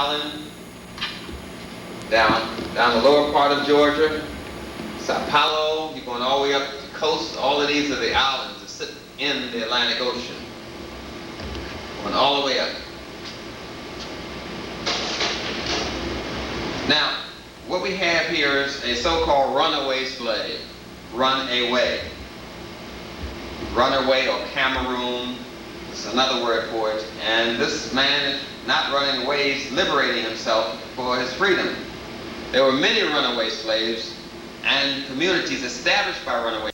Island, down the lower part of Georgia, Sao Paulo, you're going all the way up the coast. All of these are the islands that sit in the Atlantic Ocean. Going all the way up. Now, what we have here is a so-called runaway slave. Runaway. Runaway or Cameroon. It's another word for it. And this man is not running away, he's liberating himself for his freedom. There were many runaway slaves and communities established by runaway.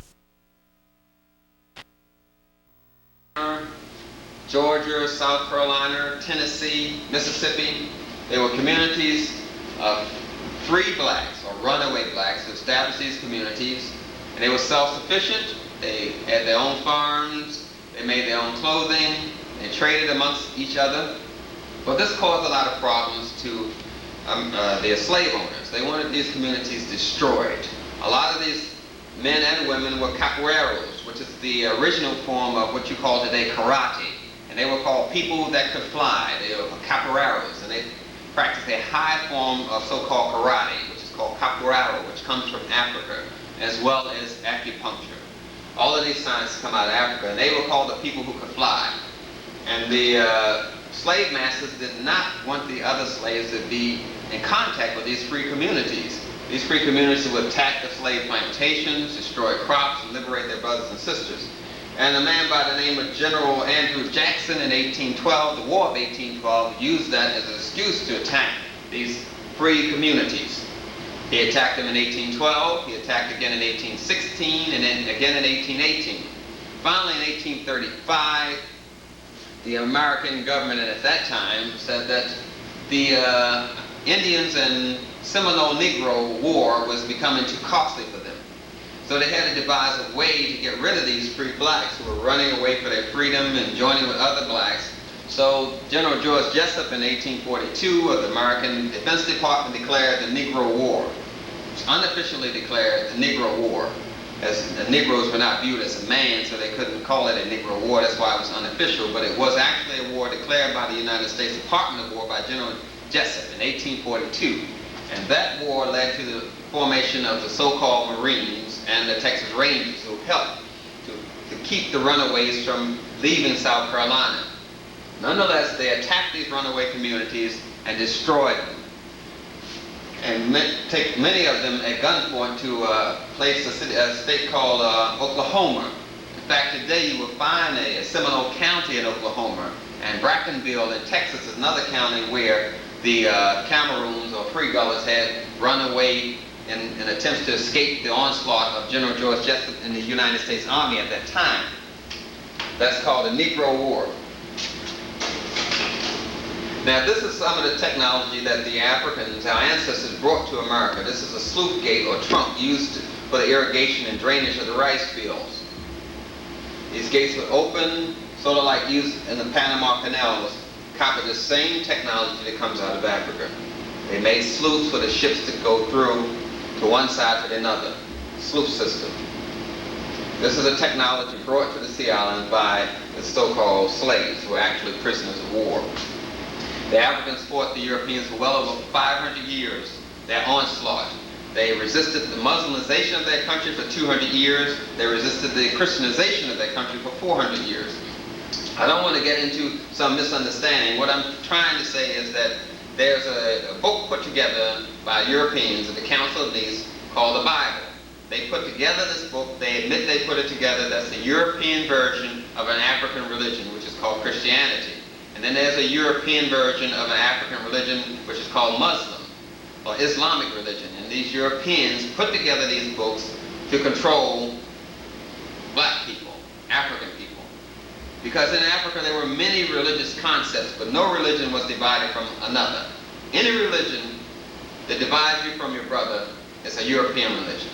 Georgia, South Carolina, Tennessee, Mississippi. There were communities of free blacks or runaway blacks who established these communities, and they were self-sufficient. They had their own farms, they made their own clothing, they traded amongst each other. But this caused a lot of problems to their slave owners. They wanted these communities destroyed. A lot of these men and women were capoeiros, which is the original form of what you call today karate. And they were called people that could fly. They were capoeiros, and they practiced a high form of so-called karate, which is called capoeira, which comes from Africa, as well as acupuncture. All of these sciences come out of Africa, and they were called the people who could fly. And the slave masters did not want the other slaves to be in contact with these free communities. These free communities would attack the slave plantations, destroy crops, and liberate their brothers and sisters. And a man by the name of General Andrew Jackson in 1812, the War of 1812, used that as an excuse to attack these free communities. He attacked them in 1812, he attacked again in 1816, and then again in 1818. Finally, in 1835, the American government at that time said that the Indians and Seminole Negro War was becoming too costly for them. So they had to devise a way to get rid of these free blacks who were running away for their freedom and joining with other blacks. So General George Jessup in 1842 of the American Defense Department declared the Negro War. Unofficially declared the Negro War, as the Negroes were not viewed as a man, so they couldn't call it a Negro War. That's why it was unofficial, but it was actually a war declared by the United States Department of War by General Jessup in 1842. And that war led to the formation of the so-called Marines and the Texas Rangers, who helped to keep the runaways from leaving South Carolina. Nonetheless, they attacked these runaway communities and destroyed them, and take many of them at gunpoint to a state called Oklahoma. In fact, today you will find a Seminole County in Oklahoma, and Brackenville in Texas is another county where the Cameroons or Free Gullahs had run away in attempts to escape the onslaught of General George Jessup in the United States Army at that time. That's called the Negro War. Now, this is some of the technology that the Africans, our ancestors, brought to America. This is a sluice gate or trunk used for the irrigation and drainage of the rice fields. These gates were open, sort of like used in the Panama Canals, copied the same technology that comes out of Africa. They made sluices for the ships to go through to one side to another. Sluice system. This is a technology brought to the Sea Islands by the so-called slaves, who were actually prisoners of war. The Africans fought the Europeans for well over 500 years, their onslaught. They resisted the Muslimization of their country for 200 years. They resisted the Christianization of their country for 400 years. I don't want to get into some misunderstanding. What I'm trying to say is that there's a book put together by Europeans at the Council of Nice called the Bible. They put together this book. They admit they put it together. That's the European version of an African religion, which is called Christianity. And then there's a European version of an African religion, which is called Muslim, or Islamic religion. And these Europeans put together these books to control black people, African people. Because in Africa there were many religious concepts, but no religion was divided from another. Any religion that divides you from your brother is a European religion.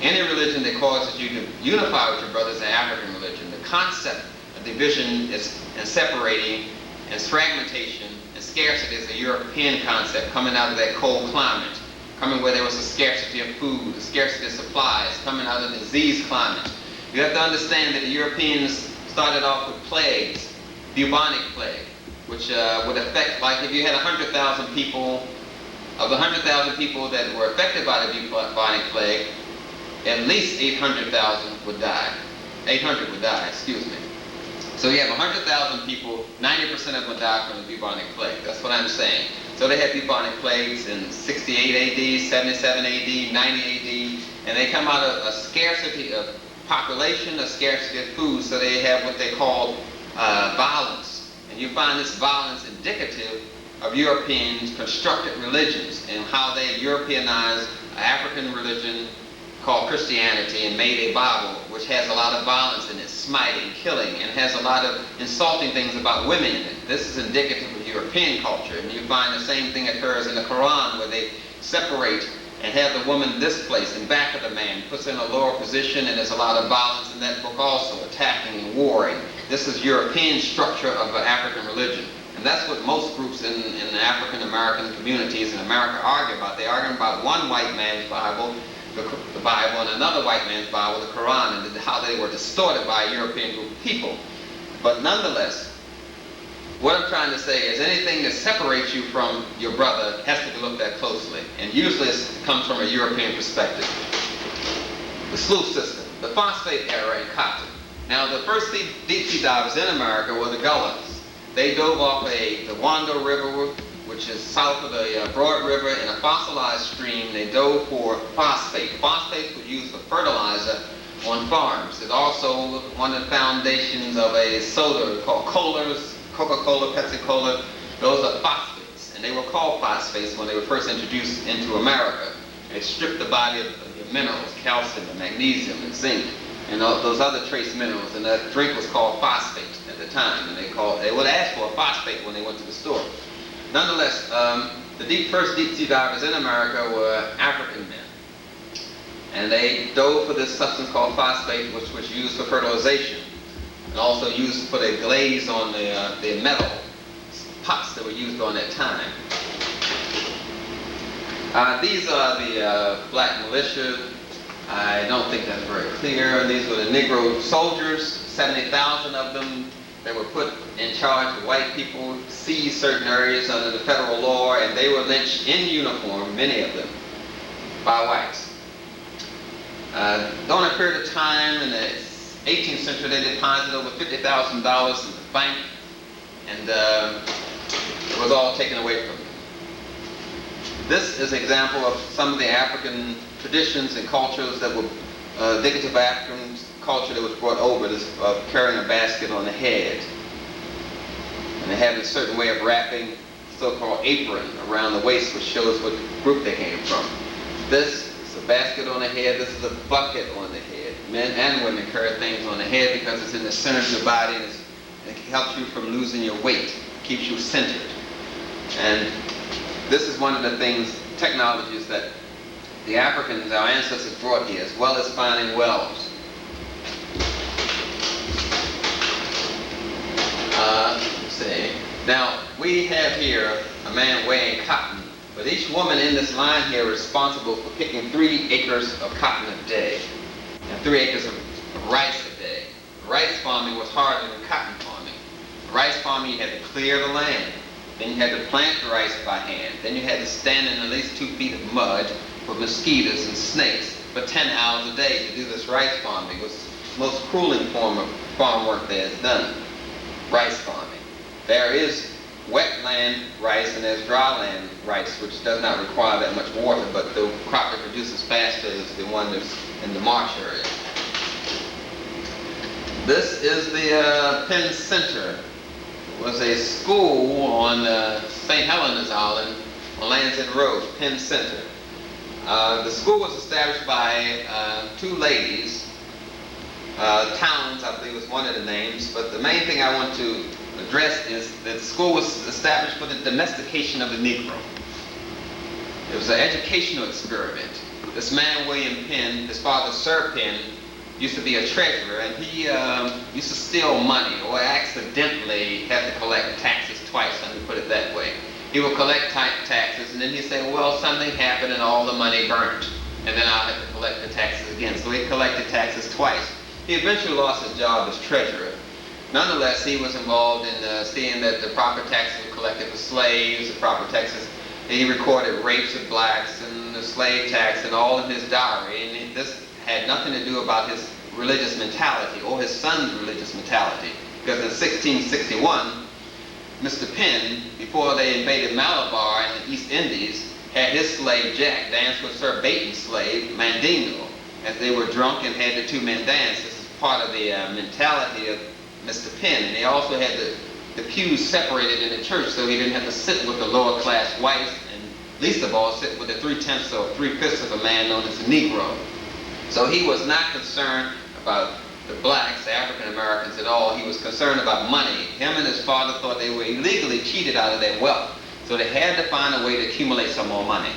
Any religion that causes you to unify with your brother is an African religion. The concept of division and separating and fragmentation and scarcity is a European concept coming out of that cold climate, coming where there was a scarcity of food, a scarcity of supplies, coming out of the disease climate. You have to understand that the Europeans started off with plagues, bubonic plague, which would affect, like if you had 100,000 people, of the 100,000 people that were affected by the bubonic plague, at least 800,000 would die. 800 would die, excuse me. So you have 100,000 people, 90% of them would die from the bubonic plague. That's what I'm saying. So they had bubonic plagues in 68 AD, 77 AD, 90 AD, and they come out of a scarcity of population, a scarcity of food, so they have what they call violence. And you find this violence indicative of European constructed religions and how they Europeanized African religion called Christianity and made a Bible which has a lot of violence in it, smiting, killing, and has a lot of insulting things about women in it. This is indicative of European culture, and you find the same thing occurs in the Quran, where they separate and have the woman this place in back of the man, puts her in a lower position, and there's a lot of violence in that book also, attacking and warring. This is European structure of African religion. And that's what most groups in the African American communities in America argue about. They argue about one white man's Bible, the Bible, and another white man's Bible, the Quran, and how they were distorted by a European group of people. But nonetheless, what I'm trying to say is anything that separates you from your brother has to be looked at closely. And usually it comes from a European perspective. The slough system, the phosphate era in cotton. Now the first deep sea divers in America were the Gullahs. They dove off the Wando River, which is south of the Broad River, in a fossilized stream. They dove for phosphate. Phosphates were used for fertilizer on farms. It's also one of the foundations of a soda called Coca-Cola, Pepsi-Cola. Those are phosphates, and they were called phosphates when they were first introduced into America. They stripped the body of the minerals, calcium and magnesium and zinc, and all those other trace minerals, and that drink was called phosphate at the time, and they would ask for a phosphate when they went to the store. Nonetheless, the first deep sea divers in America were African men, and they dove for this substance called phosphate, which was used for fertilization, and also used to put a glaze on the metal pots that were used on that time. These are the black militia. I don't think that's very clear. These were the Negro soldiers, 70,000 of them. They were put in charge of white people, seized certain areas under the federal law, and they were lynched in uniform, many of them, by whites. During a period of time in the 18th century, they deposited over $50,000 in the bank, and it was all taken away from them. This is an example of some of the African traditions and cultures that were indicative of African culture that was brought over, this carrying a basket on the head. And they have a certain way of wrapping so-called apron around the waist, which shows what group they came from. This is a basket on the head. This is a bucket on the head. Men and women carry things on the head because it's in the center of your body, and it helps you from losing your weight, keeps you centered. And this is one of the things, technologies that the Africans, our ancestors, brought here, as well as finding wells. Now, we have here a man weighing cotton, but each woman in this line here is responsible for picking 3 acres of cotton a day, and 3 acres of rice a day. Rice farming was harder than cotton farming. Rice farming, you had to clear the land. Then you had to plant the rice by hand. Then you had to stand in at least 2 feet of mud for mosquitoes and snakes for 10 hours a day to do this rice farming. It was the most grueling form of farm work there is done, rice farming. There is wetland rice and there's dryland rice, which does not require that much water, but the crop that produces faster is the one that's in the marsh area. This is the Penn Center. It was a school on St. Helena's Island on Land's End Road, Penn Center. The school was established by 2 ladies. Towns, I believe, was one of the names, but the main thing I want to address is that the school was established for the domestication of the Negro. It was an educational experiment. This man, William Penn, his father, Sir Penn, used to be a treasurer, and he used to steal money or accidentally have to collect taxes twice, let me put it that way. He would collect taxes, and then he'd say, well, something happened and all the money burnt, and then I'll have to collect the taxes again. So he collected taxes twice. He eventually lost his job as treasurer. Nonetheless, he was involved in seeing that the proper taxes were collected for slaves, the proper taxes. He recorded rapes of blacks and the slave tax and all in his diary. And this had nothing to do about his religious mentality or his son's religious mentality. Because in 1661, Mr. Penn, before they invaded Malabar in the East Indies, had his slave Jack dance with Sir Baton's slave Mandingo as they were drunk and had the two men dance. This is part of the mentality of Mr. Penn. And he also had the pews separated in the church so he didn't have to sit with the lower class whites and least of all sit with the 3/10 or 3/5 of a man known as a Negro. So he was not concerned about the blacks, the African Americans at all. He was concerned about money. Him and his father thought they were illegally cheated out of their wealth. So they had to find a way to accumulate some more money.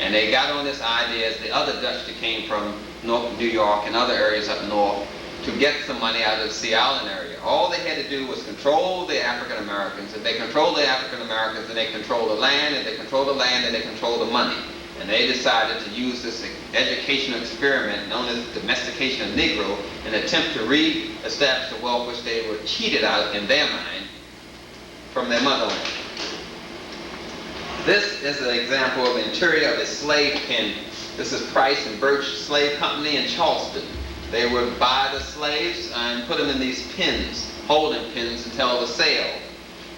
And they got on this idea as the other Dutch that came from New York and other areas up north to get some money out of the Sea Island area. All they had to do was control the African Americans. If they control the African Americans, then they control the land. If they control the land, then they control the money. And they decided to use this educational experiment known as the domestication of Negro in an attempt to re-establish the wealth which they were cheated out in their mind from their motherland. This is an example of the interior of a slave pen. This is Price and Birch Slave Company in Charleston. They would buy the slaves and put them in these pens, holding pens until the sale.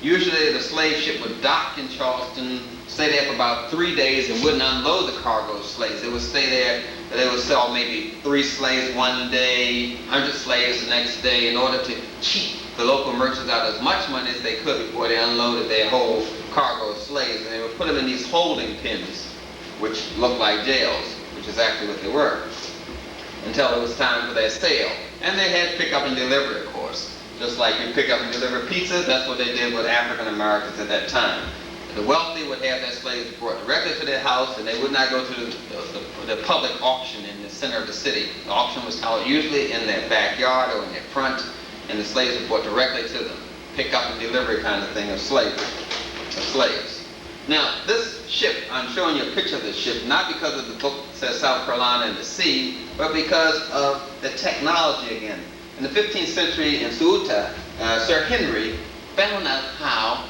Usually the slave ship would dock in Charleston, stay there for about 3 days and wouldn't unload the cargo of slaves. They would stay there, they would sell maybe 3 slaves one day, 100 slaves the next day in order to cheat the local merchants out as much money as they could before they unloaded their whole cargo of slaves. And they would put them in these holding pens, which looked like jails, which is actually what they were, until it was time for their sale. And they had pick up and deliver, of course. Just like you pick up and deliver pizza, that's what they did with African Americans at that time. The wealthy would have their slaves brought directly to their house, and they would not go to the public auction in the center of the city. The auction was held usually in their backyard or in their front, and the slaves were brought directly to them. Pick up and delivery kind of thing of slaves. Now, this ship, I'm showing you a picture of this ship, not because of the book that says South Carolina and the sea, but because of the technology again. In the 15th century in Ceuta, Sir Henry found out how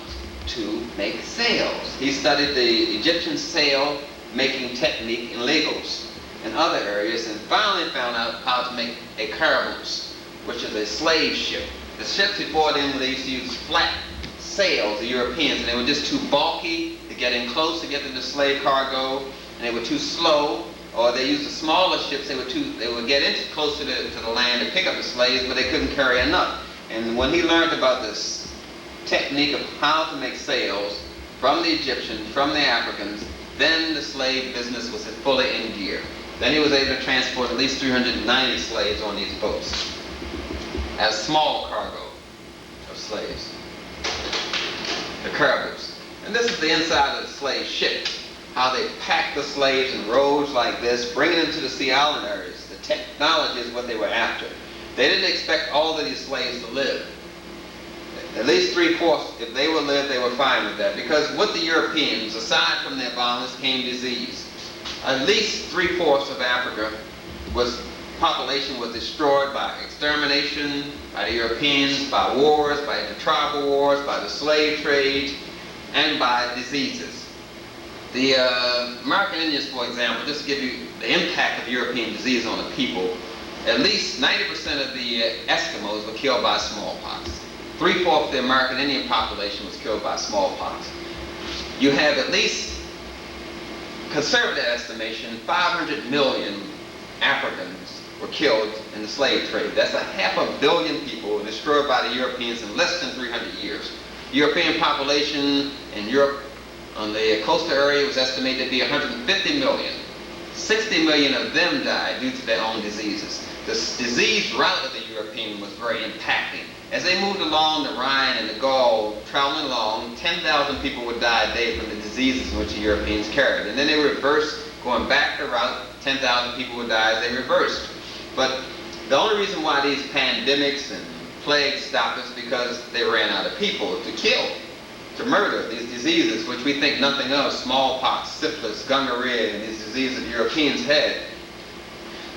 to make sails. He studied the Egyptian sail making technique in Lagos and other areas, and finally found out how to make a caravels, which is a slave ship. The ships before them, they used to use flat sails, the Europeans, and they were just too bulky to get in close to get to the slave cargo, and they were too slow. Or they used the smaller ships, they would get in close to the land to pick up the slaves, but they couldn't carry enough. And when he learned about this technique of how to make sails from the Egyptians, from the Africans, then the slave business was fully in gear. Then he was able to transport at least 390 slaves on these boats as small cargo of slaves, the caravels. And this is the inside of the slave ship. How they packed the slaves in rows like this, bringing them to the Sea Island areas. The technology is what they were after. They didn't expect all of these slaves to live. At least 3/4, if they would live, they were fine with that. Because with the Europeans, aside from their violence, came disease. At least 3/4 of Africa population was destroyed by extermination, by the Europeans, by wars, by the tribal wars, by the slave trade, and by diseases. The American Indians, for example, just to give you the impact of European disease on the people, at least 90% of the Eskimos were killed by smallpox. 3/4 of the American Indian population was killed by smallpox. You have at least, conservative estimation, 500 million Africans were killed in the slave trade. That's 500 million people destroyed by the Europeans in less than 300 years. The European population in Europe on the coastal area was estimated to be 150 million. 60 million of them died due to their own diseases. The disease route of the European was very impacting. As they moved along the Rhine and the Gaul, traveling along, 10,000 people would die a day from the diseases in which the Europeans carried. And then they reversed, going back the route, 10,000 people would die as they reversed. But the only reason why these pandemics and plagues stopped is because they ran out of people to kill, to murder, these diseases which we think nothing of, smallpox, syphilis, gonorrhea, and these diseases the Europeans had.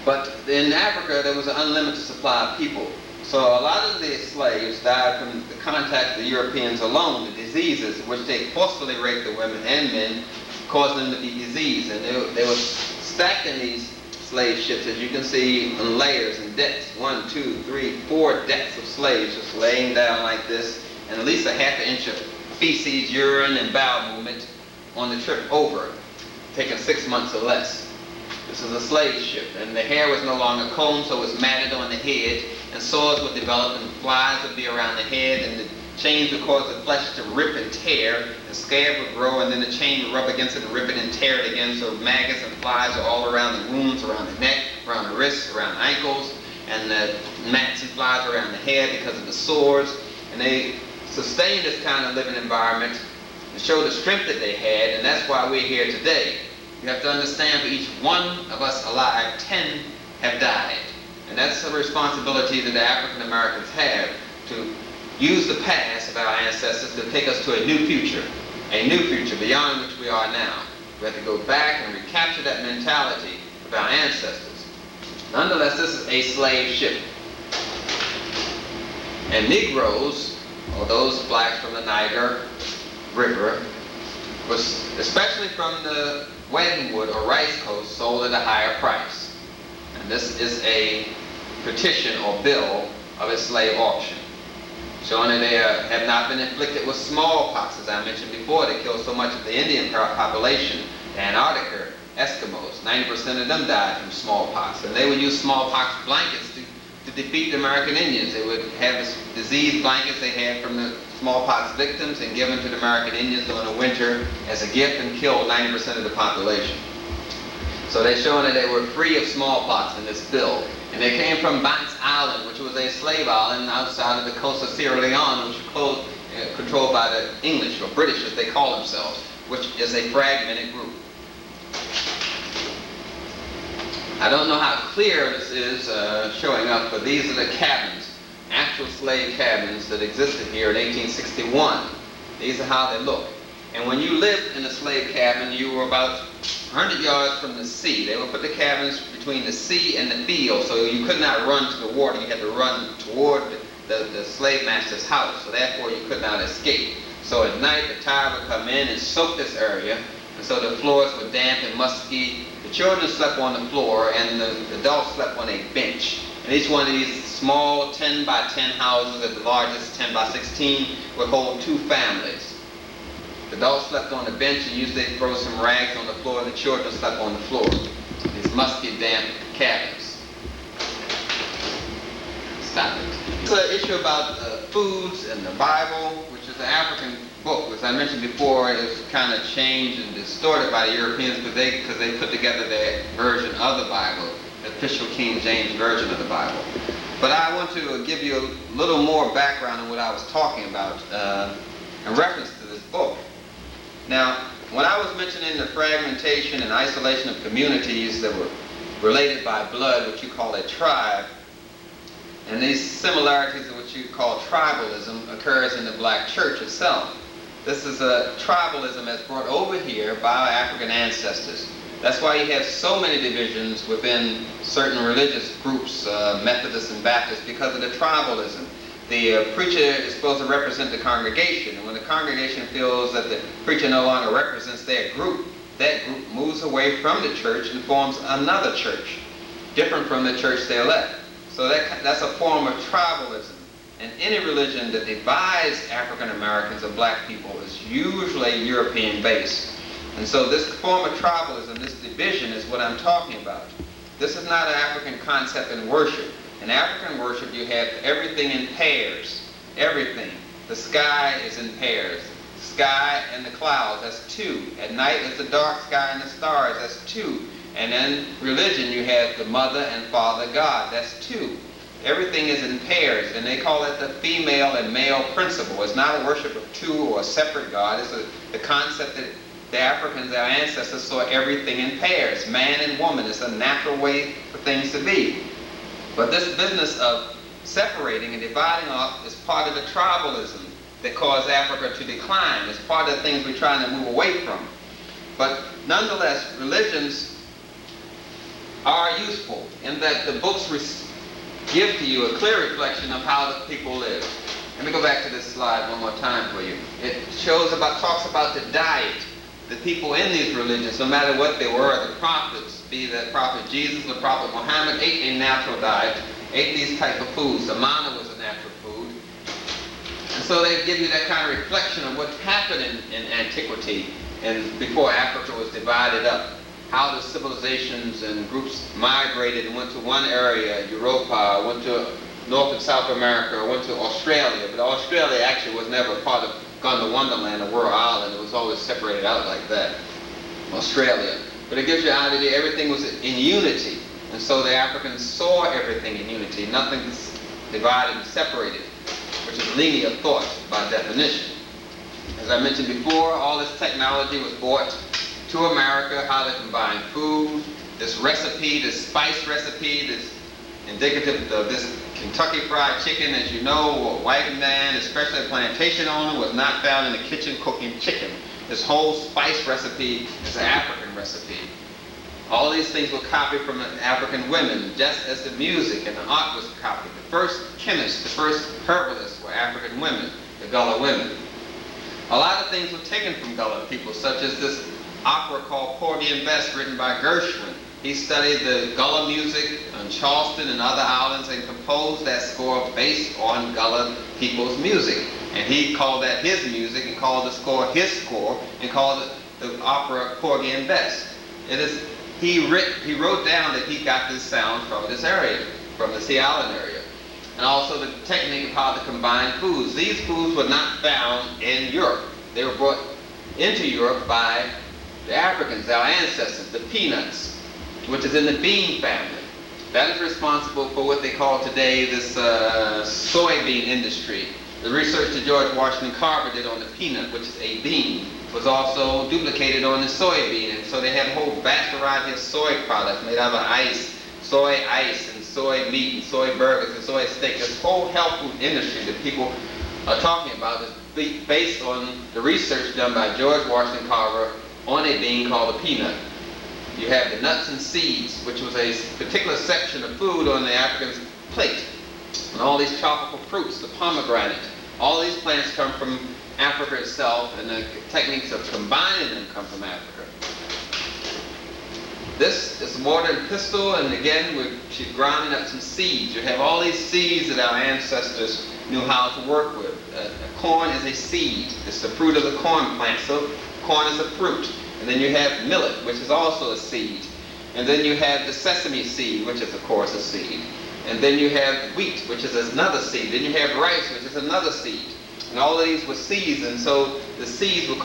But in Africa, there was an unlimited supply of people. So a lot of the slaves died from the contact of the Europeans alone, the diseases, which they forcefully raped the women and men, caused them to be diseased. And they were stacked in these slave ships, as you can see, in layers and decks. 1, 2, 3, 4 decks of slaves just laying down like this, and at least a half an inch of feces, urine, and bowel movement on the trip over, taking 6 months or less. This is a slave ship, and the hair was no longer combed, so it was matted on the head, and sores would develop, and flies would be around the head, and the chains would cause the flesh to rip and tear, and scab would grow, and then the chain would rub against it and rip it and tear it again, so maggots and flies are all around the wounds, around the neck, around the wrists, around the ankles, and the gnats and flies around the head because of the sores. And they sustained this kind of living environment to show the strength that they had, and that's why we're here today. You have to understand, for each one of us alive, 10 have died. And that's the responsibility that the African Americans have, to use the past of our ancestors to take us to a new future beyond which we are now. We have to go back and recapture that mentality of our ancestors. Nonetheless, this is a slave ship. And Negroes, or those blacks from the Niger River, was especially from the Weddingwood or Rice Coast, sold at a higher price. And this is a petition or bill of a slave auction, showing that they have not been inflicted with smallpox, as I mentioned before. They killed so much of the Indian population, the Antarctica Eskimos. 90% of them died from smallpox, and they would use smallpox blankets to defeat the American Indians. They would have this disease blankets they had from the smallpox victims and give them to the American Indians during the winter as a gift, and kill 90% of the population. So they're showing that they were free of smallpox in this bill. And they came from Banks Island, which was a slave island outside of the coast of Sierra Leone, which was controlled by the English, or British as they call themselves, which is a fragmented group. I don't know how clear this is showing up, but these are the cabins, actual slave cabins that existed here in 1861. These are how they look. And when you lived in a slave cabin, you were about 100 yards from the sea. They would put the cabins between the sea and the field, so you could not run to the water. You had to run toward the slave master's house, so therefore you could not escape. So at night, the tide would come in and soak this area, and so the floors were damp and musky. The children slept on the floor, and the adults slept on a bench. And each one of these small 10 by 10 houses, at the largest 10 by 16, would hold 2 families. The adults slept on the bench and usually they'd throw some rags on the floor, and the children slept on the floor. These musky, damp cabins. Stop it. It's an issue about foods and the Bible, which is an African book. As I mentioned before, it was kind of changed and distorted by the Europeans because they put together their version of the Bible, the official King James version of the Bible. But I want to give you a little more background on what I was talking about in reference to this book. Now, when I was mentioning the fragmentation and isolation of communities that were related by blood, what you call a tribe, and these similarities of what you call tribalism occurs in the black church itself. This is a tribalism that's brought over here by our African ancestors. That's why you have so many divisions within certain religious groups, Methodists and Baptists, because of the tribalism. The preacher is supposed to represent the congregation, and when the congregation feels that the preacher no longer represents their group, that group moves away from the church and forms another church, different from the church they left. So that's a form of tribalism. And any religion that divides African Americans or black people is usually European based. And so this form of tribalism, this division, is what I'm talking about. This is not an African concept in worship. In African worship, you have everything in pairs. Everything. The sky is in pairs. The sky and the clouds, that's 2. At night, it's the dark sky and the stars, that's 2. And in religion, you have the mother and father God, that's 2. Everything is in pairs, and they call it the female and male principle. It's not a worship of 2 or a separate God. It's the concept that the Africans, our ancestors, saw everything in pairs, man and woman. It's a natural way for things to be. But this business of separating and dividing off is part of the tribalism that caused Africa to decline. It's part of the things we're trying to move away from. But nonetheless, religions are useful in that the books give to you a clear reflection of how the people live. Let me go back to this slide one more time for you. It talks about the diet. The people in these religions, no matter what they were, the prophets, be that Prophet Jesus or Prophet Muhammad, ate a natural diet, ate these type of foods. The manna was a natural food. And so they give you that kind of reflection of what happened in antiquity and before Africa was divided up. How the civilizations and groups migrated and went to one area, Europa, went to North and South America, went to Australia. But Australia actually was never part of Gullah Wonderland or World Island. It was always separated out like that, Australia. But it gives you an idea everything was in unity. And so the Africans saw everything in unity. Nothing divided and separated, which is linear thought by definition. As I mentioned before, all this technology was brought to America, how to combine food, this recipe, this spice recipe, this indicative of this Kentucky Fried Chicken. As you know, a white man, especially a plantation owner, was not found in the kitchen cooking chicken. This whole spice recipe is an African recipe. All these things were copied from African women, just as the music and the art was copied. The first chemists, the first herbalists were African women, the Gullah women. A lot of things were taken from Gullah people, such as this opera called Porgy and Bess, written by Gershwin. He studied the Gullah music on Charleston and other islands and composed that score based on Gullah people's music. And he called that his music and called the score his score and called it the opera Porgy and Bess. He wrote down that he got this sound from this area, from the Sea Island area. And also the technique of how to combine foods. These foods were not found in Europe. They were brought into Europe by the Africans, our ancestors, the peanuts, which is in the bean family. That is responsible for what they call today this soybean industry. The research that George Washington Carver did on the peanut, which is a bean, was also duplicated on the soybean. And so they had a whole vast variety of soy products made out of soy ice and soy meat and soy burgers and soy steak. This whole health food industry that people are talking about is based on the research done by George Washington Carver on a bean called a peanut. You have the nuts and seeds, which was a particular section of food on the African's plate. And all these tropical fruits, the pomegranate, all these plants come from Africa itself, and the techniques of combining them come from Africa. This is mortar and pestle, and again, she's grinding up some seeds. You have all these seeds that our ancestors knew how to work with. Corn is a seed. It's the fruit of the corn plant, so corn is a fruit. And then you have millet, which is also a seed. And then you have the sesame seed, which is, of course, a seed. And then you have wheat, which is another seed. Then you have rice, which is another seed. And all of these were seeds, and so the seeds were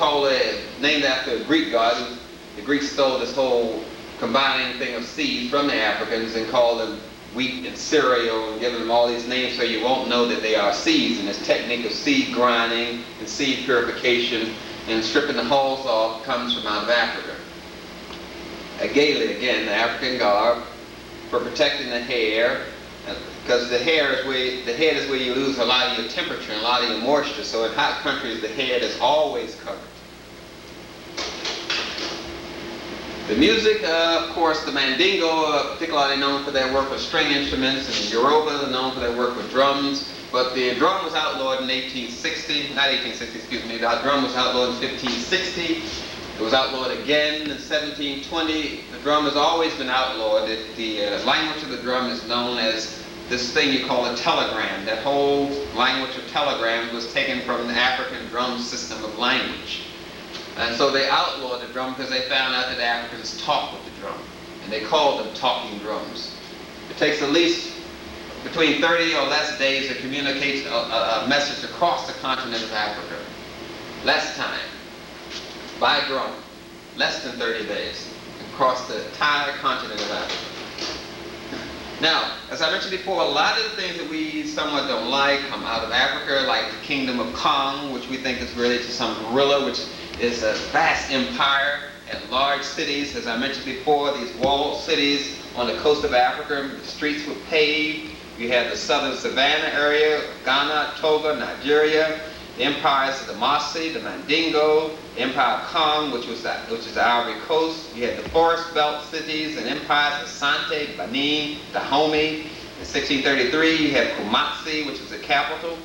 named after a Greek god. The Greeks stole this whole combining thing of seeds from the Africans and called them wheat and cereal and giving them all these names so you won't know that they are seeds. And this technique of seed grinding and seed purification and stripping the hulls off comes from out of Africa. A gaily, again, the African garb for protecting the hair, because the head is where you lose a lot of your temperature and a lot of your moisture. So in hot countries, the head is always covered. The music, of course, the Mandingo, particularly known for their work with string instruments, and the Yoruba are known for their work with drums. But the drum was outlawed in 1860, not 1860, excuse me, the drum was outlawed in 1560. It was outlawed again in 1720. The drum has always been outlawed. The language of the drum is known as this thing you call a telegram. That whole language of telegrams was taken from the African drum system of language. And so they outlawed the drum because they found out that Africans talked with the drum. And they called them talking drums. It takes at least between 30 or less days to communicate a message across the continent of Africa. Less time. By drum. Less than 30 days. Across the entire continent of Africa. Now, as I mentioned before, a lot of the things that we somewhat don't like come out of Africa, like the Kingdom of Kong, which we think is related to some gorilla, which is a vast empire and large cities. As I mentioned before, these walled cities on the coast of Africa, the streets were paved. You have the southern savannah area, Ghana, Togo, Nigeria, the empires of the Mossi, the Mandingo, the Empire of Kong, which is the Ivory Coast. You had the forest belt cities and empires of Asante, Benin, Dahomey, In 1633, you had Kumasi, which was the capital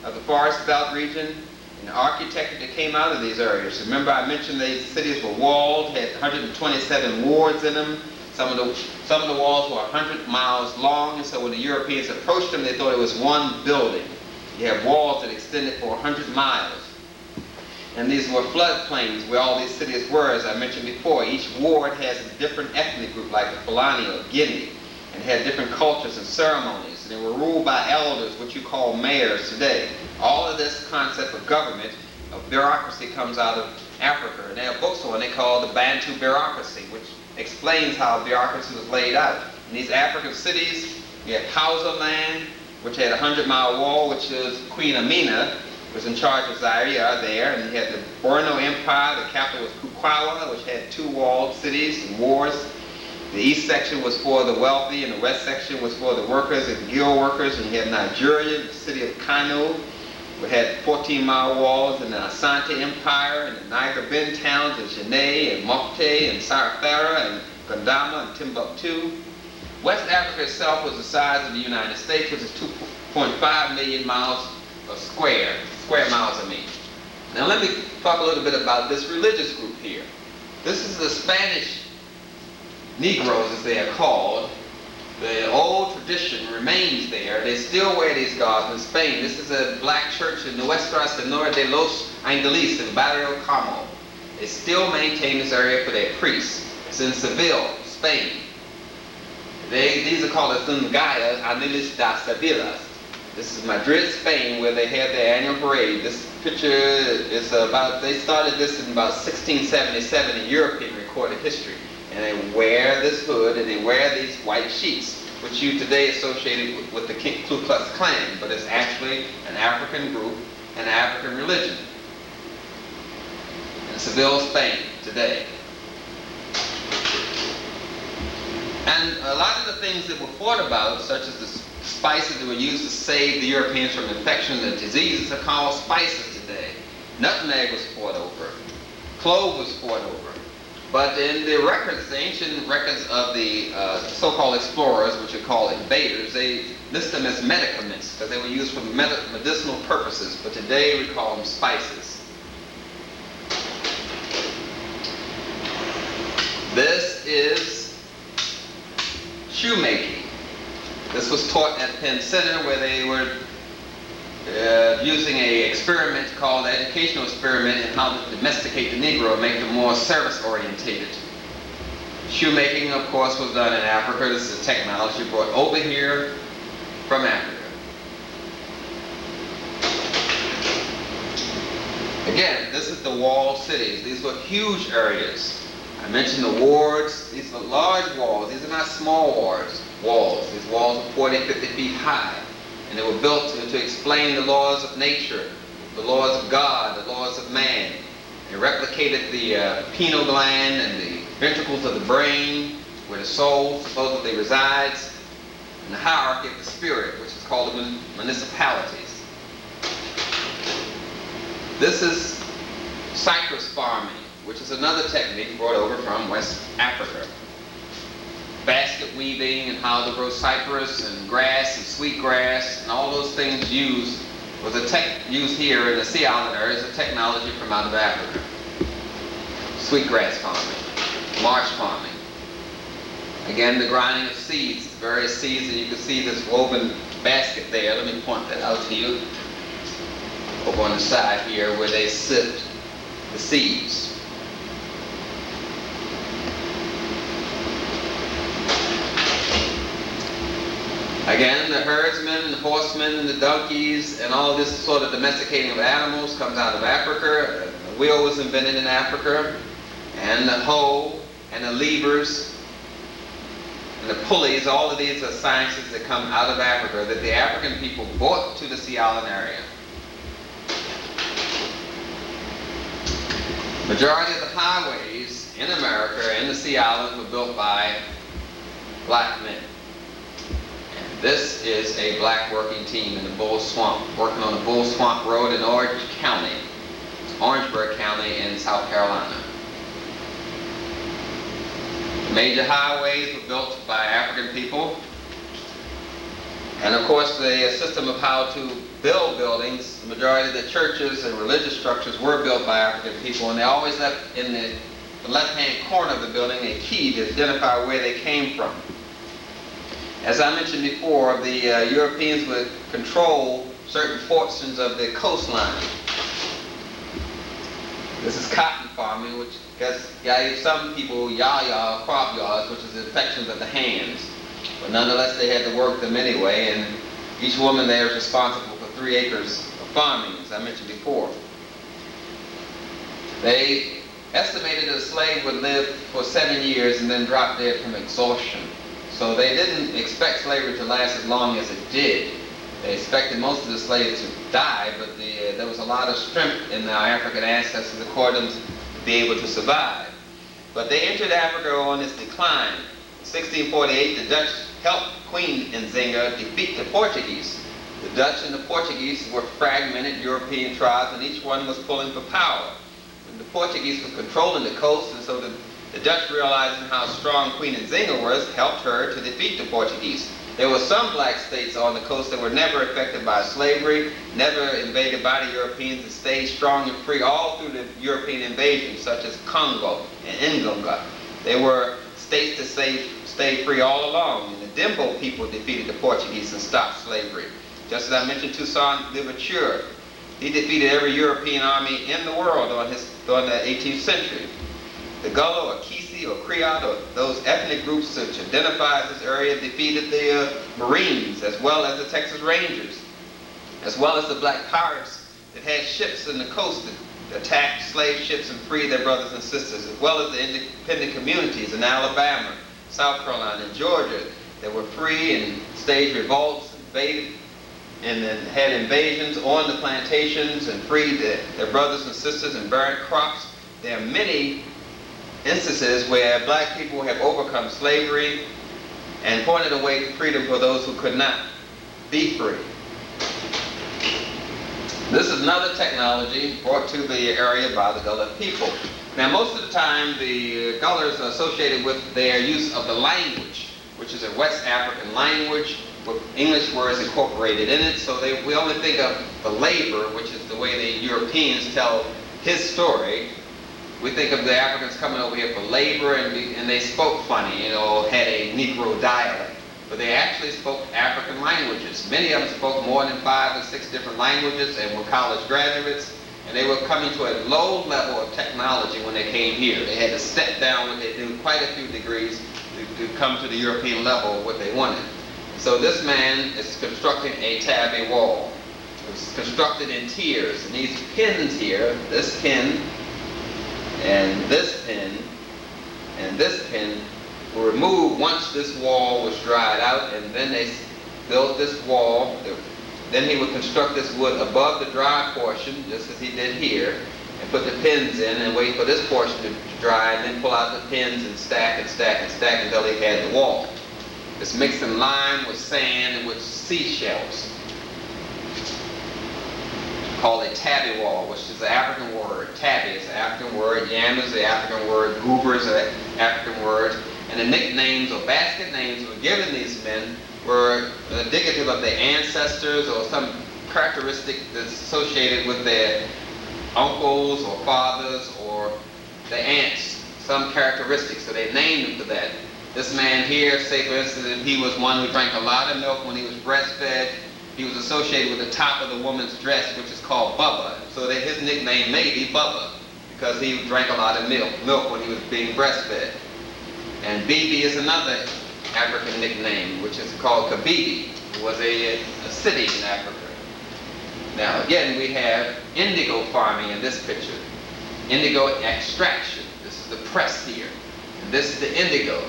of the Forest Belt region, and the architecture that came out of these areas. Remember, I mentioned these cities were walled, had 127 wards in them. Some of the walls were 100 miles long, and so when the Europeans approached them, they thought it was one building. You have walls that extended for 100 miles. And these were floodplains where all these cities were, as I mentioned before. Each ward has a different ethnic group, like the Fulani or Guinea, and had different cultures and ceremonies. And they were ruled by elders, what you call mayors today. All of this concept of government, of bureaucracy, comes out of Africa. And they have books on it called the Bantu bureaucracy, which explains how bureaucracy was laid out. In these African cities, you had Hausa land, which had a 100-mile wall, which is Queen Amina was in charge of Zaire there, and you had the Borno Empire. The capital was Kukwawa, which had 2 walled cities and wars. The east section was for the wealthy, and the west section was for the workers and guild workers. And you had Nigeria, the city of Kano, which had 14-mile walls, and the Asante Empire, and the Niger Bend towns of Jene and Mopti and Sarfara and Gondama and Timbuktu. West Africa itself was the size of the United States, which is 2.5 million miles square miles, I mean. Now let me talk a little bit about this religious group here. This is the Spanish Negroes, as they are called. The old tradition remains there. They still wear these garbs in Spain. This is a black church in Nuestra Senora de los Angeles in Barrio Carmel. They still maintain this area for their priests. It's in Seville, Spain. These are called the Zungayas Anilis da Sevillas. This is Madrid, Spain, where they had their annual parade. This picture is they started this in about 1677 in European recorded history. And they wear this hood and they wear these white sheets, which you today associated with the Ku Klux Klan, but it's actually an African group, an African religion. In Seville, Spain, today. And a lot of the things that were fought about, such as the spices that were used to save the Europeans from infections and diseases, are called spices today. Nutmeg was fought over. Clove was fought over. But in the records, the ancient records of the so-called explorers, which are called invaders, they list them as medicaments because they were used for medicinal purposes. But today we call them spices. This is shoemaking. This was taught at Penn Center, where they were using an experiment called the educational experiment in how to domesticate the Negro and make them more service-orientated. Shoemaking, of course, was done in Africa. This is a technology brought over here from Africa. Again, this is the walled cities. These were huge areas. I mentioned the wards. These are large walls. These are not small walls. These walls are 40, 50 feet high. And they were built to explain the laws of nature, the laws of God, the laws of man. They replicated the pineal gland and the ventricles of the brain, where the soul supposedly resides, and the hierarchy of the spirit, which is called the municipalities. This is cypress farming, which is another technique brought over from West Africa. Basket weaving and how to grow cypress and grass and sweet grass and all those things used here in the Sea Island area is a technology from out of Africa. Sweetgrass farming, marsh farming. Again, the grinding of seeds, various seeds, and you can see this woven basket there. Let me point that out to you. Over on the side here where they sift the seeds. Again, the herdsmen, the horsemen, and the donkeys, and all this sort of domesticating of animals comes out of Africa. The wheel was invented in Africa, and the hoe, and the levers, and the pulleys. All of these are sciences that come out of Africa that the African people brought to the Sea Island area. Majority of the highways in America and the Sea Islands were built by black men. This is a black working team in the Bull Swamp, working on the Bull Swamp Road in Orange County, Orangeburg County in South Carolina. The major highways were built by African people. And of course, the system of how to build buildings, the majority of the churches and religious structures were built by African people, and they always left in the left-hand corner of the building a key to identify where they came from. As I mentioned before, the Europeans would control certain portions of the coastline. This is cotton farming, which gave some people yaya, crop yards, which is infections of the hands. But nonetheless, they had to work them anyway, and each woman there is responsible for 3 acres of farming, as I mentioned before. They estimated that a slave would live for 7 years and then drop dead from exhaustion. So they didn't expect slavery to last as long as it did. They expected most of the slaves to die, but there was a lot of strength in our African ancestors that caused them to be able to survive. But they entered Africa on its decline. In 1648, the Dutch helped Queen Nzinga defeat the Portuguese. The Dutch and the Portuguese were fragmented European tribes, and each one was pulling for power. And the Portuguese were controlling the coast, and so the Dutch, realizing how strong Queen Nzinga was, helped her to defeat the Portuguese. There were some black states on the coast that were never affected by slavery, never invaded by the Europeans, and stayed strong and free all through the European invasion, such as Congo and Nganga. They were states that stayed free all along, and the Dimbo people defeated the Portuguese and stopped slavery. Just as I mentioned, Toussaint Louverture, he defeated every European army in the world during the 18th century. The Gullah or Kisi or Creole, or those ethnic groups which identify this area, defeated the Marines, as well as the Texas Rangers, as well as the black pirates that had ships in the coast that attacked slave ships and freed their brothers and sisters, as well as the independent communities in Alabama, South Carolina, and Georgia that were free and staged revolts, invaded, and then had invasions on the plantations and freed their brothers and sisters and burned crops. There are many instances where black people have overcome slavery and pointed a way to freedom for those who could not be free. This is another technology brought to the area by the Gullah people. Now, most of the time, the Gullahs are associated with their use of the language, which is a West African language with English words incorporated in it. So we only think of the labor, which is the way the Europeans tell his story. We think of the Africans coming over here for labor, and they spoke funny, had a Negro dialect. But they actually spoke African languages. Many of them spoke more than 5 or 6 different languages and were college graduates. And they were coming to a low level of technology when they came here. They had to step down what they knew quite a few degrees to come to the European level of what they wanted. So this man is constructing a tabby wall. It was constructed in tiers. And these pins here, this pin, and this pin, and this pin, were removed once this wall was dried out, and then they built this wall. Then he would construct this wood above the dry portion, just as he did here, and put the pins in and wait for this portion to dry, and then pull out the pins and stack and stack and stack until he had the wall. It's mixing lime with sand and with seashells. Called a tabby wall, which is the African word. Tabby is the African word. Yam is the African word. Goober is the African word. And the nicknames or basket names were given these men were indicative of their ancestors or some characteristic that's associated with their uncles or fathers or their aunts, some characteristics. So they named them for that. This man here, say for instance, he was one who drank a lot of milk when he was breastfed. He was associated with the top of the woman's dress, which is called Bubba. So that his nickname may be Bubba, because he drank a lot of milk when he was being breastfed. And Bibi is another African nickname, which is called Kabibi. It was a city in Africa. Now again, we have indigo farming in this picture. Indigo extraction. This is the press here. And this is the indigo.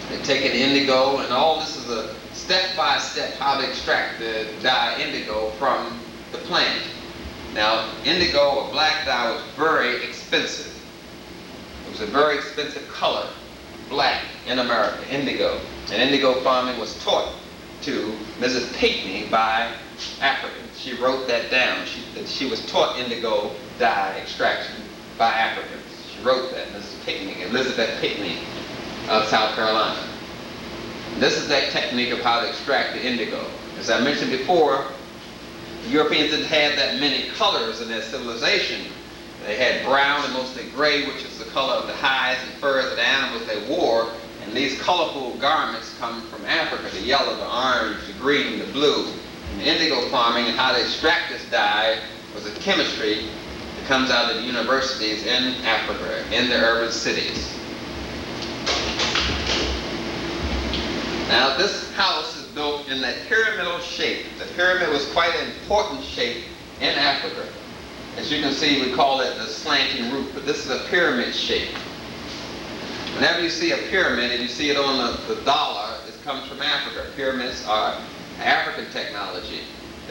They're taking indigo, and all this is a step-by-step how to extract the dye indigo from the plant. Now, indigo or black dye was very expensive. It was a very expensive color, black in America, indigo. And indigo farming was taught to Mrs. Pinckney by Africans. She wrote that down. She was taught indigo dye extraction by Africans. She wrote that, Mrs. Pinckney, Elizabeth Pinckney of South Carolina. This is that technique of how to extract the indigo. As I mentioned before, the Europeans didn't have that many colors in their civilization. They had brown and mostly gray, which is the color of the hides and furs of the animals they wore. And these colorful garments come from Africa: the yellow, the orange, the green, the blue. And the indigo farming and how they extract this dye was a chemistry that comes out of the universities in Africa, in the urban cities. Now, this house is built in that pyramidal shape. The pyramid was quite an important shape in Africa. As you can see, we call it the slanting roof, but this is a pyramid shape. Whenever you see a pyramid and you see it on the dollar, it comes from Africa. Pyramids are African technology.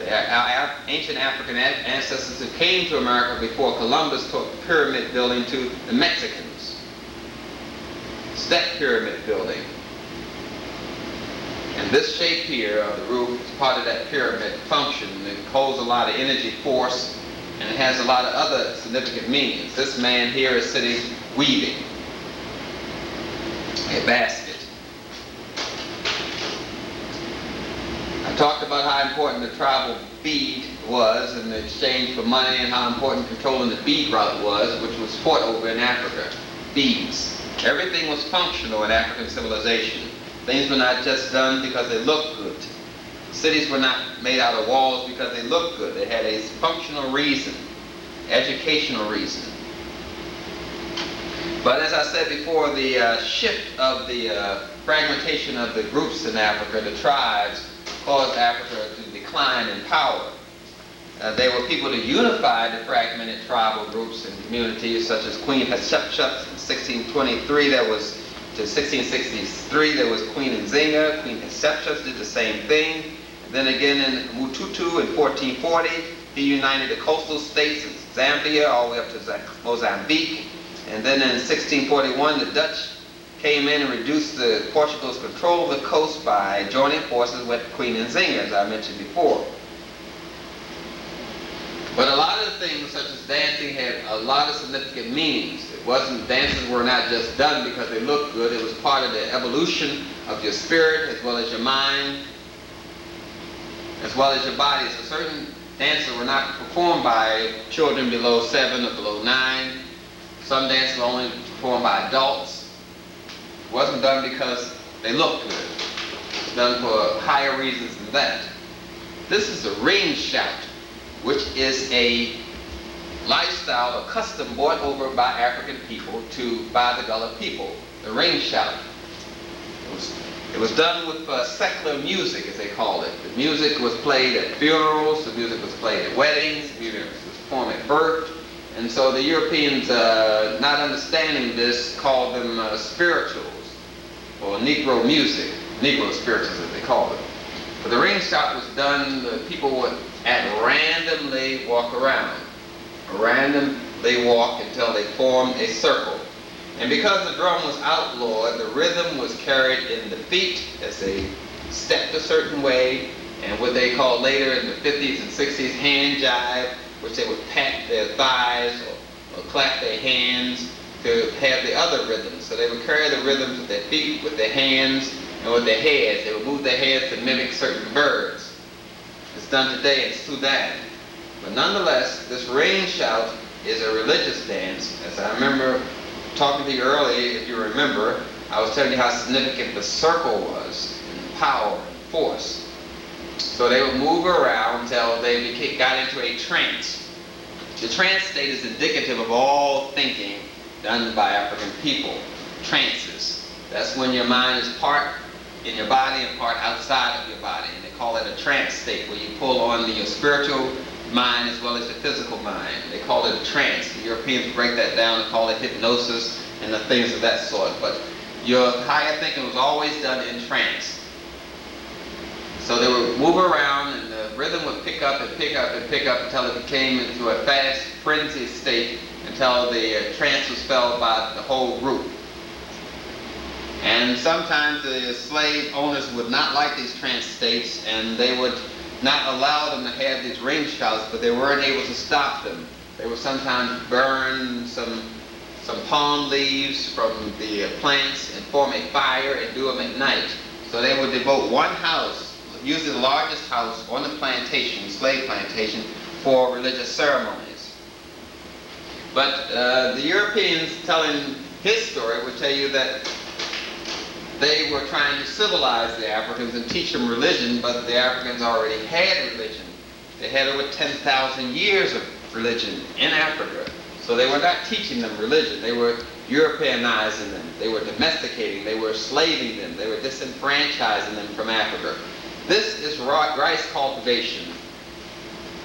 Our ancient African ancestors who came to America before Columbus taught pyramid building to the Mexicans. Step pyramid building. And this shape here of the roof is part of that pyramid function. It holds a lot of energy, force, and it has a lot of other significant meanings. This man here is sitting weaving a basket. I talked about how important the tribal bead was in the exchange for money, and how important controlling the bead route was, which was fought over in Africa. Beads. Everything was functional in African civilization. Things were not just done because they looked good. Cities were not made out of walls because they looked good. They had a functional reason, educational reason. But as I said before, the shift of the fragmentation of the groups in Africa, the tribes, caused Africa to decline in power. They were people to unify the fragmented tribal groups and communities, such as Queen Hatshepsut in 1623. To 1663, there was Queen Nzinga. Queen Hatshepsut did the same thing. And then again in Mututu in 1440, he united the coastal states of Zambia all the way up to Mozambique. And then in 1641, the Dutch came in and reduced Portugal's control of the coast by joining forces with Queen Nzinga, as I mentioned before. But a lot of the things, such as dancing, had a lot of significant meanings. Dances were not just done because they looked good. It was part of the evolution of your spirit, as well as your mind, as well as your body. So certain dances were not performed by children below 7 or below 9. Some dances were only performed by adults. It wasn't done because they looked good. It was done for higher reasons than that. This is the ring shout, which is a lifestyle, a custom brought over by African people by the Gullah people. The ring shout. It was done with secular music, as they call it. The music was played at funerals, the music was played at weddings, the music was performed at birth. And so the Europeans, not understanding this, called them spirituals, or Negro music, Negro spirituals as they called it. But the ring shout was done, the people would randomly walk around. Randomly walk until they formed a circle. And because the drum was outlawed, the rhythm was carried in the feet as they stepped a certain way, and what they called later in the 50s and 60s hand jive, which they would pat their thighs or clap their hands to have the other rhythms. So they would carry the rhythms with their feet, with their hands, and with their heads. They would move their heads to mimic certain birds. It's done today in Sudan. But nonetheless, this ring shout is a religious dance. As I remember talking to you earlier, if you remember, I was telling you how significant the circle was in power and force. So they would move around until they got into a trance. The trance state is indicative of all thinking done by African people. Trances. That's when your mind is part in your body and part outside of your body. And they call it a trance state, where you pull on your spiritual mind as well as your physical mind. They call it a trance. The Europeans break that down and call it hypnosis and the things of that sort. But your higher thinking was always done in trance. So they would move around, and the rhythm would pick up and pick up and pick up until it became into a fast frenzy state, until the trance was felt by the whole group. And sometimes the slave owners would not like these trance states, and they would not allow them to have these ring shouts, but they weren't able to stop them. They would sometimes burn some palm leaves from the plants and form a fire and do them at night. So they would devote one house, usually the largest house on the plantation, slave plantation, for religious ceremonies. But the Europeans telling his story would tell you that they were trying to civilize the Africans and teach them religion, but the Africans already had religion. They had over 10,000 years of religion in Africa. So they were not teaching them religion. They were Europeanizing them. They were domesticating. They were enslaving them. They were disenfranchising them from Africa. This is rice cultivation,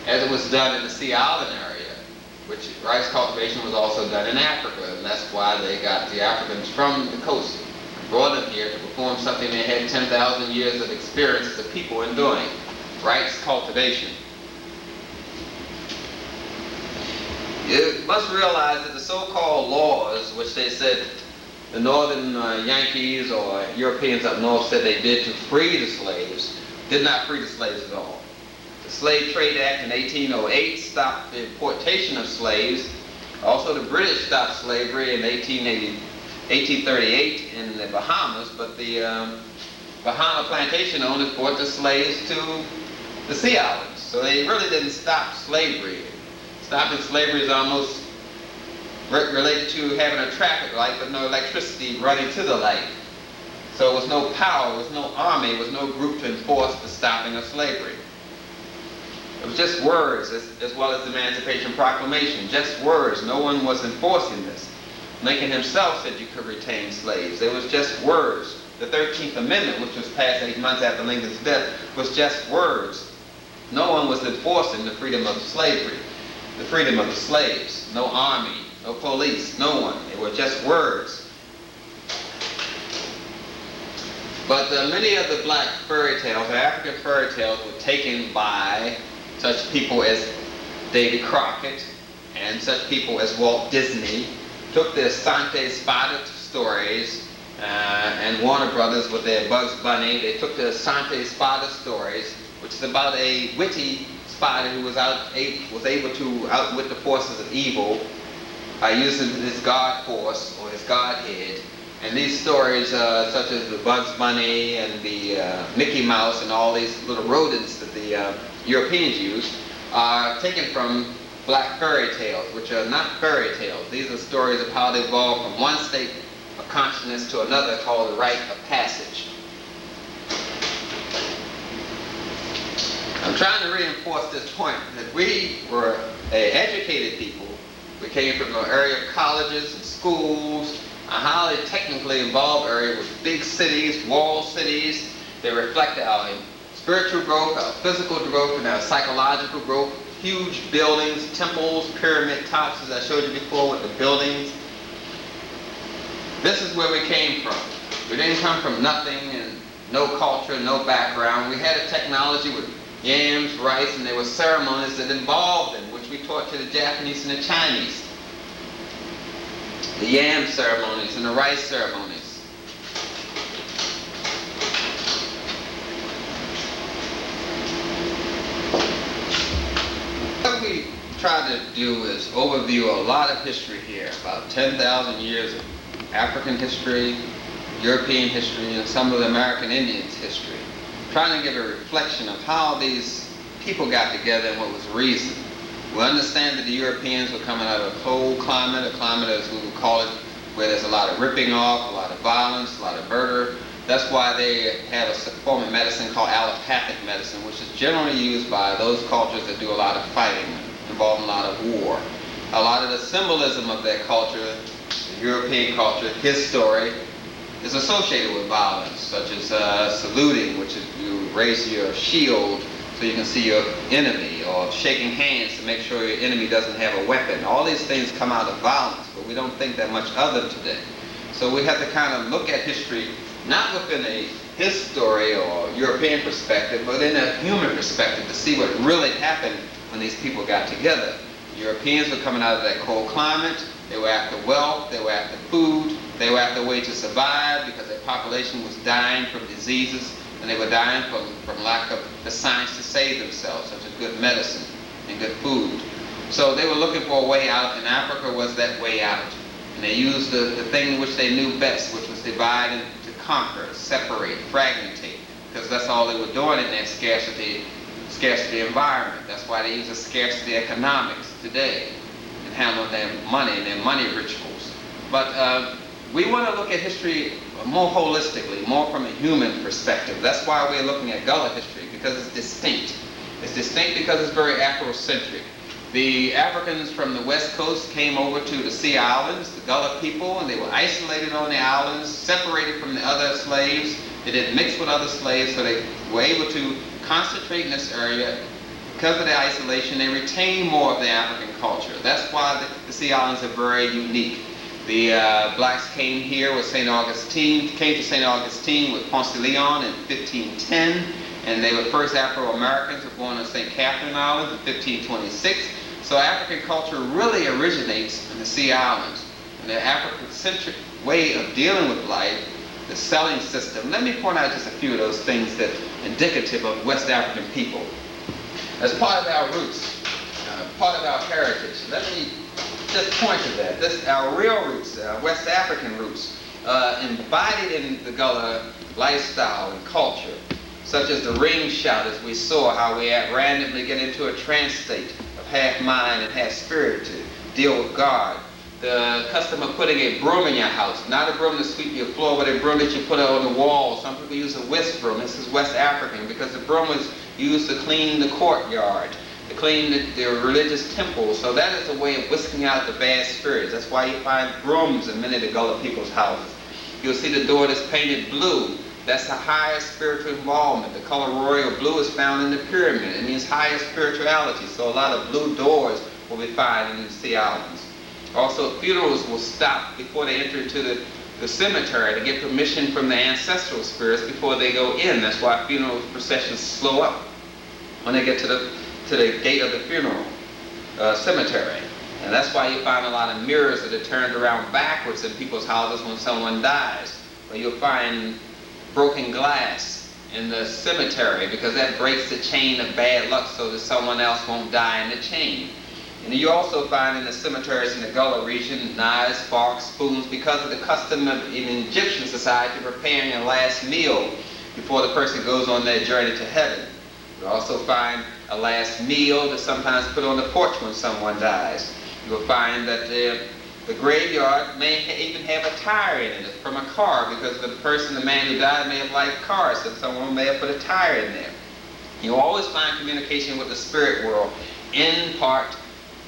as it was done in the Sea Island area, which rice cultivation was also done in Africa, and that's why they got the Africans from the coast and brought them here to perform something they had 10,000 years of experience as a people in doing, rice cultivation. You must realize that the so-called laws, which they said the northern Yankees or Europeans up north said they did to free the slaves, did not free the slaves at all. The Slave Trade Act in 1808 stopped the importation of slaves. Also, the British stopped slavery in 1838 in the Bahamas, but the Bahama plantation owners brought the slaves to the Sea Islands. So they really didn't stop slavery. Stopping slavery is almost related to having a traffic light but no electricity running to the light. So it was no power, it was no army, it was no group to enforce the stopping of slavery. It was just words, as well as the Emancipation Proclamation, just words. No one was enforcing this. Lincoln himself said you could retain slaves. It was just words. The 13th Amendment, which was passed 8 months after Lincoln's death, was just words. No one was enforcing the freedom of slavery, the freedom of the slaves. No army, no police, no one. They were just words. But many of the black fairy tales, or African fairy tales, were taken by such people as Davy Crockett and such people as Walt Disney, took the Asante Spada stories and Warner Brothers with their Bugs Bunny. They took the Asante Spada stories, which is about a witty spider who was able to outwit the forces of evil by using his God force or his Godhead. And these stories, such as the Bugs Bunny and the Mickey Mouse and all these little rodents that the Europeans used, are taken from black fairy tales, which are not fairy tales. These are stories of how they evolved from one state of consciousness to another, called the rite of passage. I'm trying to reinforce this point that we were educated people. We came from an area of colleges and schools, a highly technically involved area with big cities, walled cities. They reflect our spiritual growth, our physical growth, and our psychological growth. Huge buildings, temples, pyramid tops, as I showed you before with the buildings. This is where we came from. We didn't come from nothing and no culture, no background. We had a technology with yams, rice, and there were ceremonies that involved them, which we taught to the Japanese and the Chinese. The yam ceremonies and the rice ceremonies. What we try to do is overview a lot of history here, about 10,000 years of African history, European history, and some of the American Indians' history. Trying to give a reflection of how these people got together and what was the reason. We understand that the Europeans were coming out of a cold climate, a climate as we would call it, where there's a lot of ripping off, a lot of violence, a lot of murder. That's why they have a form of medicine called allopathic medicine, which is generally used by those cultures that do a lot of fighting, involving a lot of war. A lot of the symbolism of that culture, the European culture, his story, is associated with violence, such as saluting, which is you raise your shield so you can see your enemy, or shaking hands to make sure your enemy doesn't have a weapon. All these things come out of violence, but we don't think that much of them today. So we have to kind of look at history, not within his story or European perspective, but in a human perspective to see what really happened when these people got together. Europeans were coming out of that cold climate. They were after wealth, they were after food, they were after a way to survive because their population was dying from diseases, and they were dying from lack of the science to save themselves, such as good medicine and good food. So they were looking for a way out, and Africa was that way out. And they used the thing which they knew best, which was divide and to conquer, separate, fragmentate. because that's all they were doing in that scarcity environment. That's why they use the scarcity economics today in handling their money and their money rituals. But we want to look at history more holistically, more from a human perspective. That's why we're looking at Gullah history, because it's distinct. It's distinct because it's very Afrocentric. The Africans from the West Coast came over to the Sea Islands, the Gullah people, and they were isolated on the islands, separated from the other slaves. They didn't mix with other slaves, so they were able to concentrate in this area. Because of their isolation, they retained more of the African culture. That's why the Sea Islands are very unique. The blacks came here with came to St. Augustine with Ponce de Leon in 1510, and they were the first Afro-Americans who were born on St. Catherine Island in 1526. So African culture really originates in the Sea Islands. And the African-centric way of dealing with life, the selling system. Let me point out just a few of those things that are indicative of West African people. As part of our roots, part of our heritage, let me just point to that. This our real roots, West African roots, embodied in the Gullah lifestyle and culture, such as the ring shout, as we saw, how we randomly get into a trance state of half mind and half spirit to deal with God. The custom of putting a broom in your house, not a broom to sweep your floor, but a broom that you put on the wall. Some people use a whisk broom. This is West African, because the broom was used to clean the courtyard, to clean the religious temples. So that is a way of whisking out the bad spirits. That's why you find brooms in many of the Gullah people's houses. You'll see the door that's painted blue. That's the highest spiritual involvement. The color royal blue is found in the pyramid. It means higher spirituality. So a lot of blue doors will be found in the Sea Islands. Also, funerals will stop before they enter into the cemetery to get permission from the ancestral spirits before they go in. That's why funeral processions slow up when they get to the gate of the funeral cemetery. And that's why you find a lot of mirrors that are turned around backwards in people's houses when someone dies. Or you'll find broken glass in the cemetery, because that breaks the chain of bad luck so that someone else won't die in the chain. And you also find in the cemeteries in the Gullah region knives, forks, spoons, because of the custom of in Egyptian society preparing a last meal before the person goes on their journey to heaven. You also find a last meal that's sometimes put on the porch when someone dies. You will find that the graveyard may even have a tire in it from a car, because the man who died may have liked cars, so someone may have put a tire in there. You always find communication with the spirit world in part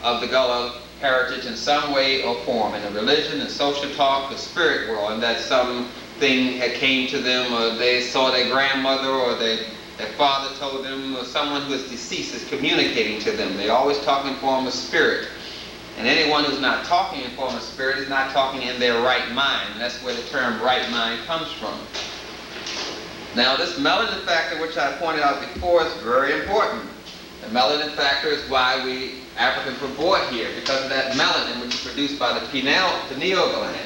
of the Gullah heritage in some way or form, in the religion and social talk, the spirit world, and that something had came to them, or they saw their grandmother, or their father told them, or someone who is deceased is communicating to them. They always talk in form of spirit. And anyone who's not talking in form of spirit is not talking in their right mind. And that's where the term right mind comes from. Now, this melanin factor, which I pointed out before, is very important. The melanin factor is why we Africans were born here, because of that melanin which is produced by the pineal gland.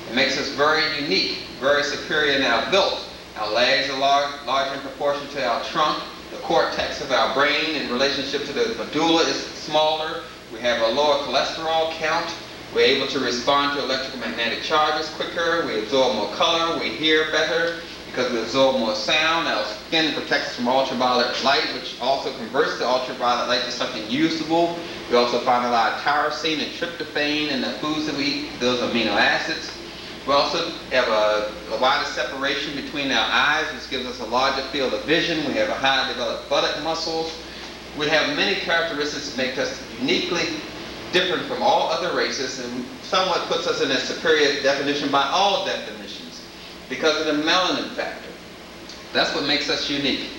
It makes us very unique, very superior in our built. Our legs are large in proportion to our trunk. The cortex of our brain in relationship to the medulla is smaller. We have a lower cholesterol count. We're able to respond to electromagnetic charges quicker. We absorb more color. We hear better because we absorb more sound. Our skin protects us from ultraviolet light, which also converts the ultraviolet light to something usable. We also find a lot of tyrosine and tryptophan in the foods that we eat, those amino acids. We also have a wider separation between our eyes, which gives us a larger field of vision. We have a highly developed buttock muscles. We have many characteristics that make us uniquely different from all other races, and somewhat puts us in a superior definition by all definitions because of the melanin factor. That's what makes us unique.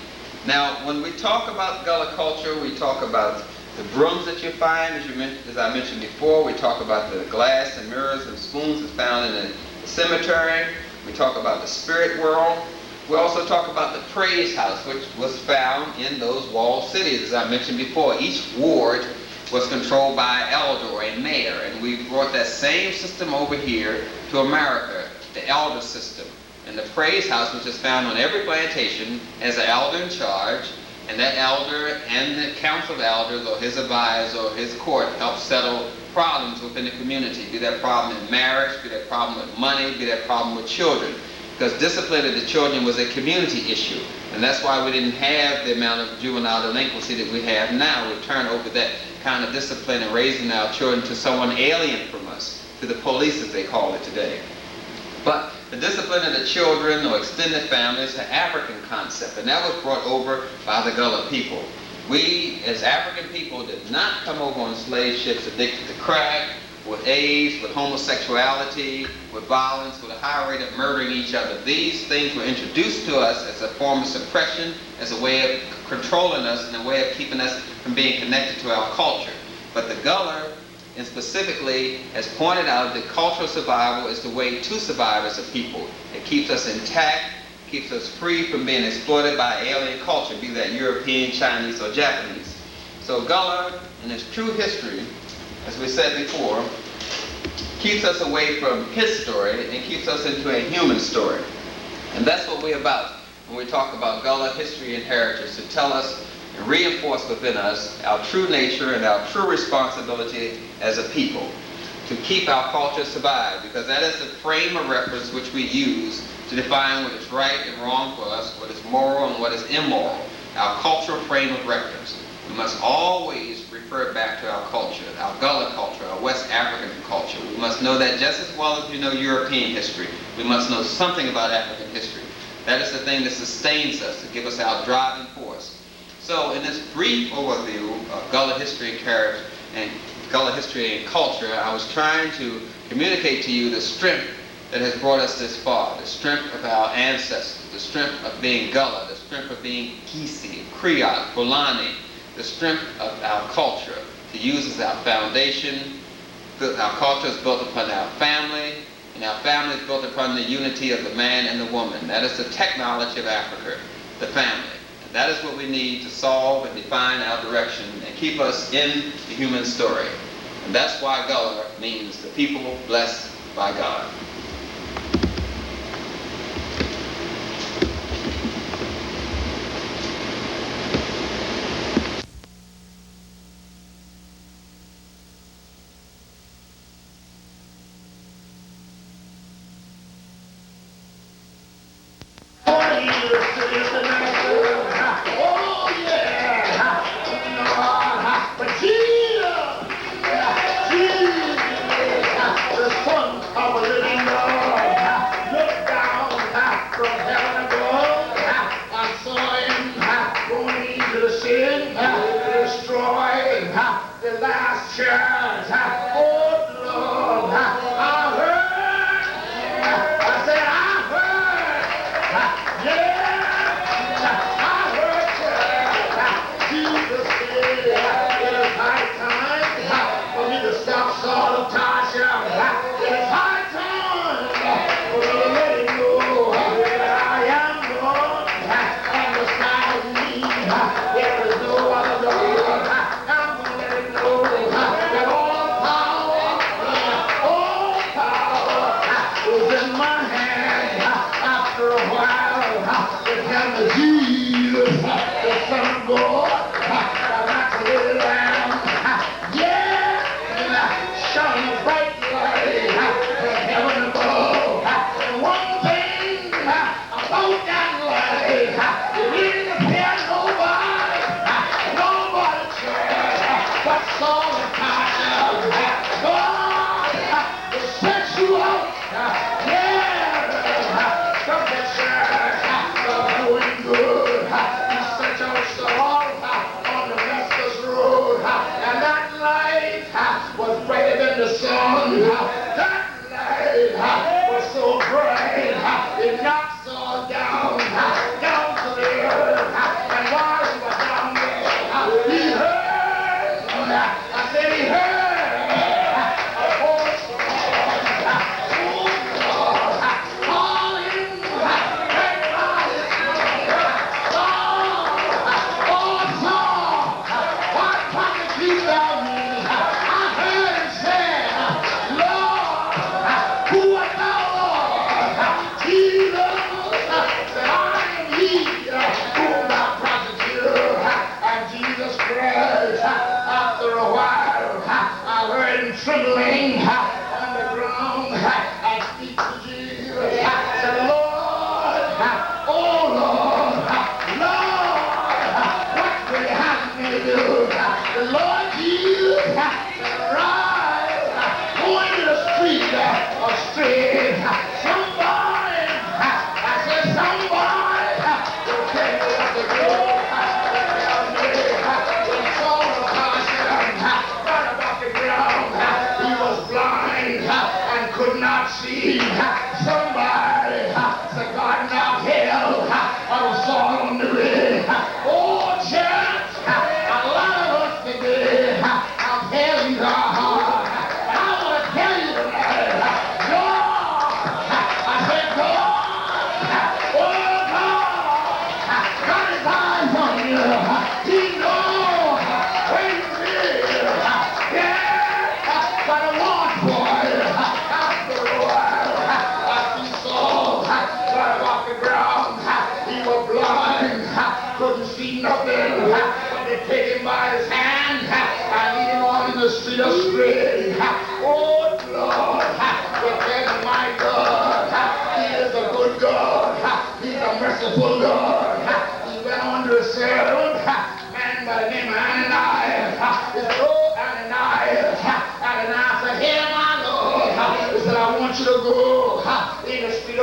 Now, when we talk about Gullah culture, we talk about the brooms that you find, as I mentioned before. We talk about the glass and mirrors and spoons that's found in the cemetery. We talk about the spirit world. We also talk about the praise house, which was found in those walled cities. As I mentioned before, each ward was controlled by an elder or a mayor, and we brought that same system over here to America, the elder system. And the praise house, which is found on every plantation, has an elder in charge, and that elder and the council of elders or his advisor or his court help settle problems within the community, be that problem in marriage, be that problem with money, be that problem with children. because discipline of the children was a community issue. And that's why we didn't have the amount of juvenile delinquency that we have now. We've turned over that kind of discipline and raising our children to someone alien from us, to the police as they call it today. But the discipline of the children or extended family is an African concept, and that was brought over by the Gullah people. We, as African people, did not come over on slave ships addicted to crack, with AIDS, with homosexuality, with violence, with a high rate of murdering each other. These things were introduced to us as a form of suppression, as a way of controlling us, and a way of keeping us from being connected to our culture. But the Gullah, and specifically, has pointed out that cultural survival is the way to survive as a people. It keeps us intact, keeps us free from being exploited by alien culture, be that European, Chinese, or Japanese. So Gullah, in its true history, as we said before, keeps us away from his story and keeps us into a human story. And that's what we're about when we talk about Gullah history and heritage, to tell us and reinforce within us our true nature and our true responsibility as a people to keep our culture survive, because that is the frame of reference which we use to define what is right and wrong for us, what is moral and what is immoral, our cultural frame of reference. We must always refer back to our culture, our Gullah culture, our West African culture. We must know that just as well as we know European history. We must know something about African history. That is the thing that sustains us, to give us our driving force. So in this brief overview of Gullah history and Gullah history and culture, I was trying to communicate to you the strength that has brought us this far, the strength of our ancestors, the strength of being Gullah, the strength of being Kisi, Creole, Fulani, the strength of our culture to use as our foundation. Our culture is built upon our family, and our family is built upon the unity of the man and the woman. That is the technology of Africa, the family. And that is what we need to solve and define our direction and keep us in the human story. And that's why Gullah means the people blessed by God. Good. He said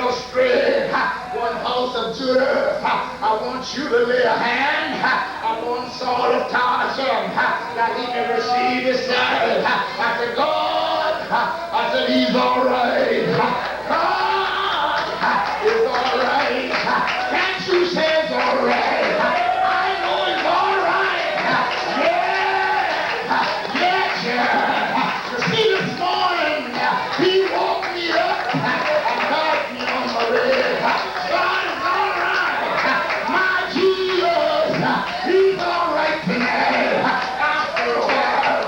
go straight. One house of Judah, I want you to lay a hand upon Saul of Tarsus that he may receive his sight. I said, God, I said, he's all right. God is all right. Can't you say it's all right? I know it's all right. Yeah, yeah. You see, this morning, he woke me up and got me on my way. God is all right. My Jesus, he's all right tonight. After a while,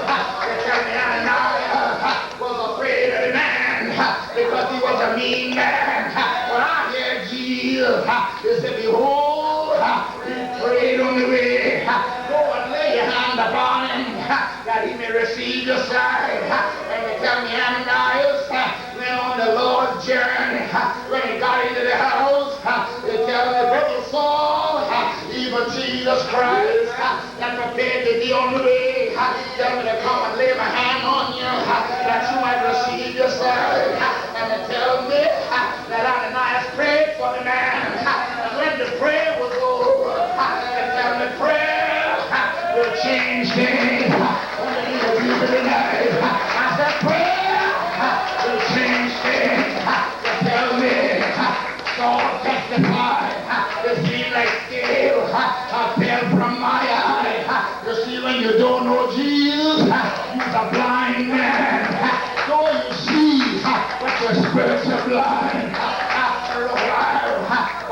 they tell me Ananias was afraid of the man because he was a mean man. When I hear Jesus, they said, behold, he prayed on the way. Go and lay your hand upon him that he may receive your sight. And they tell me Ananias went on the Lord's journey. When he got into the house, they tell me, Brother Saul, even Jesus Christ, that prepared to be on the way. Tell me to come and lay my hand on you that you might receive your sight. And they tell me that Ananias prayed for the man. And when the prayer was over, they tell me prayer will change things.